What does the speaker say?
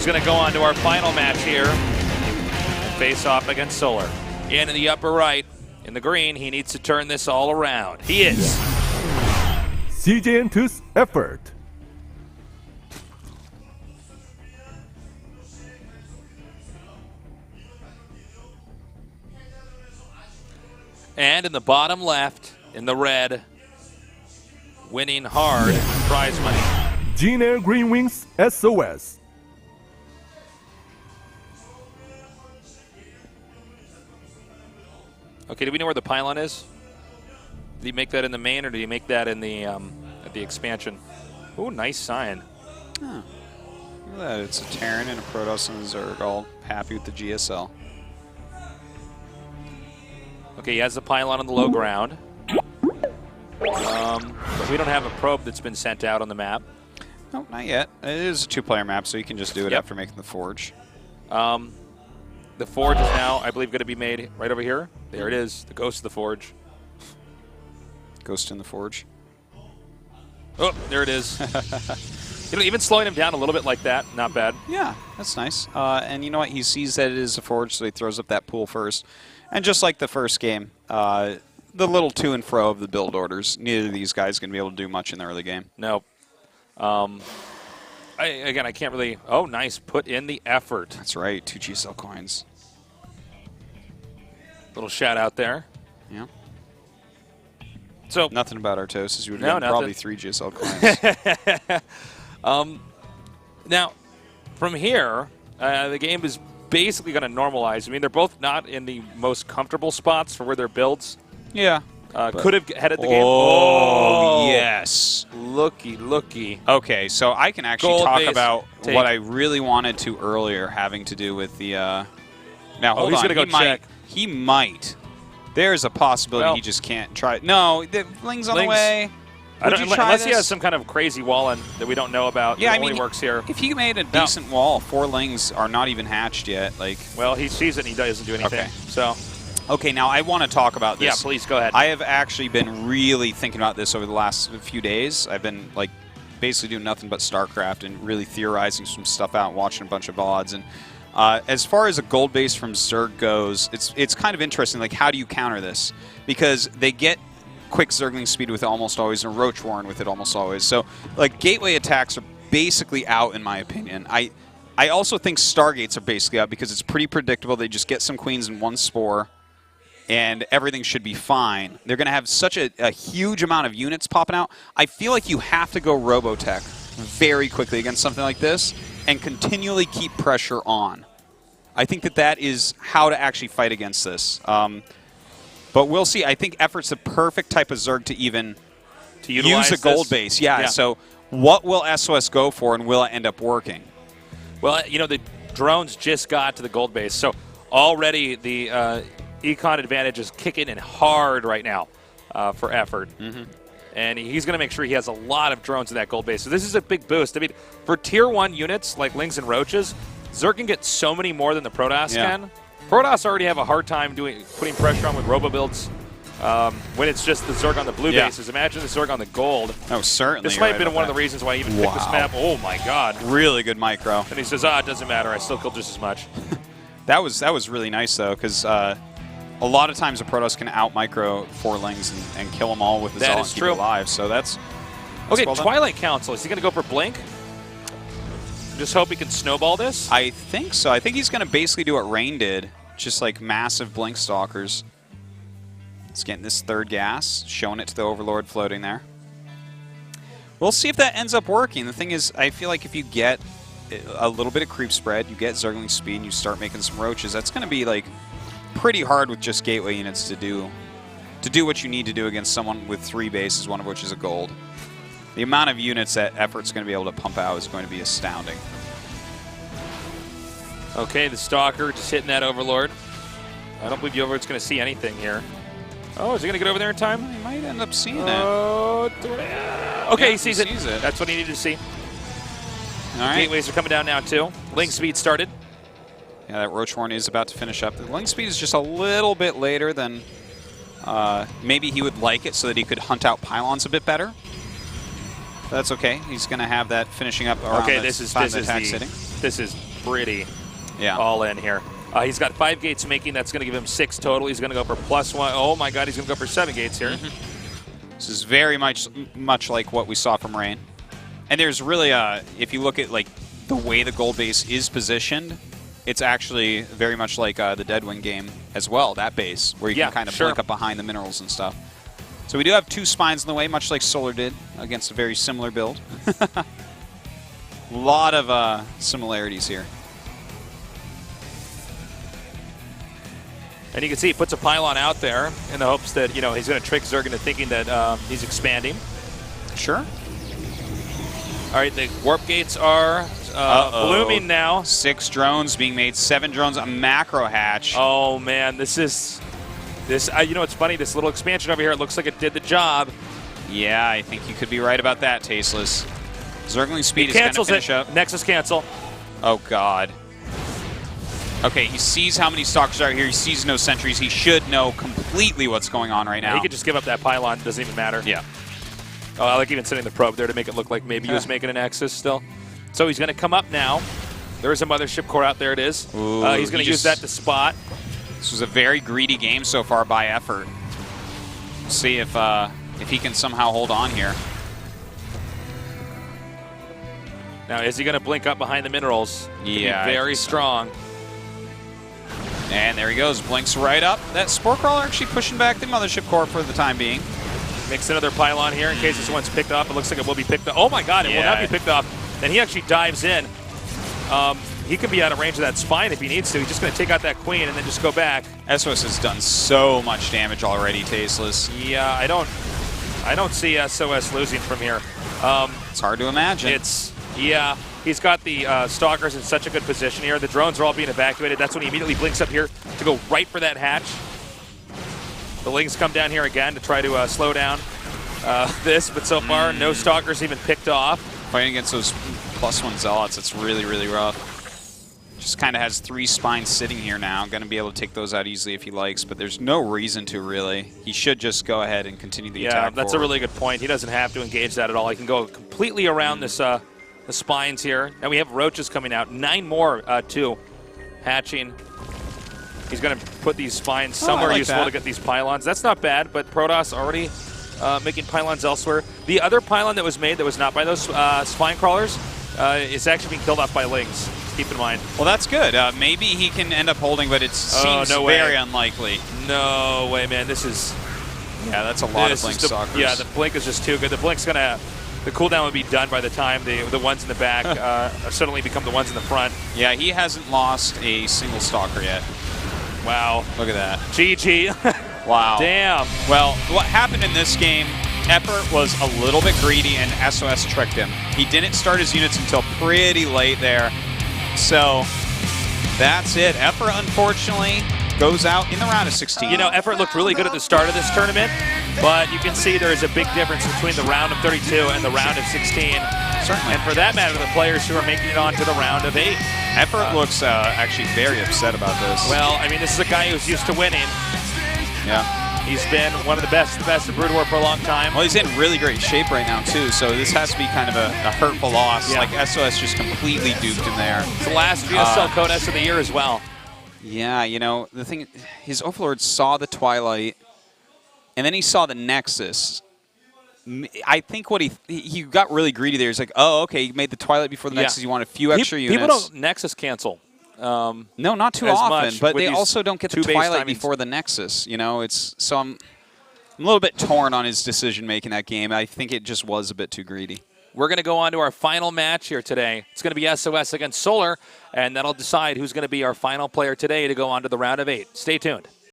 He's going to go on to our final match here and face off against Solar. In the upper right, in the green, he needs to turn this all around. He is. CJN2's effort. And in the bottom left, in the red, winning hard prize money. Gene Green Wings SOS. Okay, do we know where the pylon is? Did he make that in the main, or did he make that in the at the expansion? Oh, nice sign. Oh. Look at that. It's a Terran and a Protoss and a Zerg, all happy with the GSL. Okay, he has the pylon on the low ground. But we don't have a probe that's been sent out on the map. No, not yet. It is a two-player map, so you can just do it after making the forge. The forge is now, I believe, going to be made right over here. There it is, the ghost of the forge. Ghost in the forge. Oh, there it is. You know, even slowing him down a little bit like that, not bad. Yeah, that's nice. And you know what? He sees that it is a forge, so he throws up that pool first. And just like the first game, the little to and fro of the build orders, neither of these guys going to be able to do much in the early game. Nope. Again, I can't really... Oh, nice. Put in the effort. That's right. 2 GSL coins. Little shout out there. Yeah. So nothing about Artos, as you would have probably 3 GSL coins. Now, from here, the game is basically going to normalize. I mean, they're both not in the most comfortable spots for where their builds. Yeah. Could have headed the game. Oh, yes. Looky, looky. Okay, so I can actually Gold talk base about take. what I really wanted to earlier, having to do with the... Now, hold he's on. going to go check. He might. There's a possibility Well, he just can't try. No, the Ling's on the Ling's- way. Would you try unless he this? has some kind of crazy wall that we don't know about. Yeah, that I mean, only works here. If he made a decent wall, 4 Lings are not even hatched yet. Like, Well, he sees it and he doesn't do anything. Okay. So, okay, now I want to talk about this. yeah, please go ahead. I have actually been really thinking about this over the last few days. I've been like basically doing nothing but StarCraft and really theorizing some stuff out and watching a bunch of VODs. And as far as a gold base from Zerg goes, it's kind of interesting. Like, how do you counter this? Because they get quick Zergling speed with it almost always, and Roach Warren with it almost always. So, like, gateway attacks are basically out, in my opinion. I also think Stargates are basically out because it's pretty predictable. They just get some queens in one spore, and everything should be fine. They're going to have such a huge amount of units popping out. I feel like you have to go Robotech very quickly against something like this and continually keep pressure on. I think that is how to actually fight against this. But we'll see. I think Effort's the perfect type of Zerg to even use a gold base. Yeah, so what will SOS go for, and will it end up working? Well, you know, the drones just got to the gold base, so already the econ advantage is kicking in hard right now for Effort. Mm-hmm. And he's going to make sure he has a lot of drones in that gold base. So this is a big boost. I mean, for Tier 1 units like Lings and Roaches, Zerg can get so many more than the Protoss can. Protoss already have a hard time putting pressure on with robo-builds when it's just the Zerg on the blue bases. Imagine the Zerg on the gold. Oh, certainly. This might have been one of the reasons why I even picked this map. Oh, my God. Really good micro. And he says, it doesn't matter. I still killed just as much. That was really nice, though, because a lot of times a Protoss can out-micro 4 Lings and kill them all with his all and keep it alive. So that's okay, well done. Twilight Council. Is he going to go for Blink? Just hope he can snowball this? I think so. I think he's going to basically do what Rain did. Just like massive Blink Stalkers. It's getting this third gas, showing it to the Overlord floating there. We'll see if that ends up working. The thing is, I feel like if you get a little bit of creep spread, you get Zergling speed, and you start making some Roaches, that's going to be like pretty hard with just gateway units to do what you need to do against someone with 3 bases, one of which is a gold. The amount of units that Effort's going to be able to pump out is going to be astounding. Okay, the Stalker just hitting that Overlord. I don't believe the Overlord's going to see anything here. Oh, is he going to get over there in time? He might end up seeing it. Okay, he sees it. That's what he needed to see. All right. Gateways are coming down now, too. Ling speed started. Yeah, that Roach Warren is about to finish up. The Ling speed is just a little bit later than maybe he would like it so that he could hunt out pylons a bit better. But that's okay. He's going to have that finishing up around okay, the this is attack sitting. This is pretty Yeah. all in here. He's got 5 gates making. That's going to give him 6 total. He's going to go for +1. Oh, my God. He's going to go for 7 gates here. This is very much like what we saw from Rain. And there's really, if you look at like the way the gold base is positioned, it's actually very much like the Deadwing game as well, that base, where you can kind of blink up behind the minerals and stuff. So we do have 2 spines in the way, much like Solar did against a very similar build. A lot of similarities here. And you can see he puts a pylon out there in the hopes that, you know, he's going to trick Zerg into thinking that he's expanding. Sure. All right, the warp gates are blooming now. 6 drones being made, 7 drones, a macro hatch. Oh, man, this is... you know, it's funny, this little expansion over here, it looks like it did the job. Yeah, I think you could be right about that, Tasteless. Zergling speed is going to finish up. Nexus cancel. Oh, God. Okay, he sees how many stalkers are here. He sees no sentries. He should know completely what's going on right now. He could just give up that pylon. It doesn't even matter. Yeah. Oh, I like even sending the probe there to make it look like maybe he was making an Nexus still. So he's going to come up now. There's a mothership core out there. It is. Ooh, he's going to use that to spot. This was a very greedy game so far by Effort. We'll see if he can somehow hold on here. Now, is he going to blink up behind the minerals? Yeah. Very strong. And there he goes. Blinks right up. That Spore Crawler actually pushing back the mothership core for the time being. Makes another pylon here in case this one's picked up. It looks like it will be picked up. Oh, my God. It will not be picked up. Then he actually dives in. He could be out of range of that spine if he needs to. He's just going to take out that queen and then just go back. SOS has done so much damage already, Tasteless. Yeah, I don't see SOS losing from here. It's hard to imagine. Yeah, he's got the stalkers in such a good position here. The drones are all being evacuated. That's when he immediately blinks up here to go right for that hatch. The Lings come down here again to try to slow down this, but so far no stalkers even picked off. Fighting against those +1 zealots, it's really, really rough. Just kind of has 3 spines sitting here now. Going to be able to take those out easily if he likes, but there's no reason to really. He should just go ahead and continue the attack. Yeah, that's a really good point. He doesn't have to engage that at all. He can go completely around this the spines here. Now we have roaches coming out. 9 more, too, hatching. He's going to put these spines somewhere useful to get these pylons. That's not bad, but Protoss already making pylons elsewhere. The other pylon that was made that was not by those spine crawlers is actually being killed off by Lings. Keep in mind. Well, that's good. Maybe he can end up holding, but it seems very unlikely. No way, man. This is... Yeah, that's a lot of Blink stalkers. Yeah, the Blink is just too good. The Blink's going to... The cooldown would be done by the time the ones in the back suddenly become the ones in the front. Yeah, he hasn't lost a single stalker yet. Wow. Look at that. GG. Wow. Damn. Well, what happened in this game, Effort was a little bit greedy and SOS tricked him. He didn't start his units until pretty late there. So that's it. Effort, unfortunately, goes out in the round of 16. You know, Effort looked really good at the start of this tournament, but you can see there is a big difference between the round of 32 and the round of 16. Certainly. And for that matter, the players who are making it on to the round of 8. Effort looks actually very upset about this. Well, I mean, this is a guy who's used to winning. Yeah. He's been one of the best in Brood War for a long time. Well, he's in really great shape right now, too, so this has to be kind of a hurtful loss. Yeah. Like, SOS just completely duped him there. It's the last GSL Codex of the year as well. Yeah, you know, the thing, his Overlord saw the Twilight, and then he saw the Nexus. I think what he got really greedy there. He's like, oh, okay, he made the Twilight before the Nexus. You want a few extra units. People don't Nexus cancel. No, not too often, but they also don't get the Twilight before the Nexus. You know, so I'm a little bit torn on his decision making that game. I think it just was a bit too greedy. We're going to go on to our final match here today. It's going to be SOS against Solar, and that'll decide who's going to be our final player today to go on to the round of 8. Stay tuned.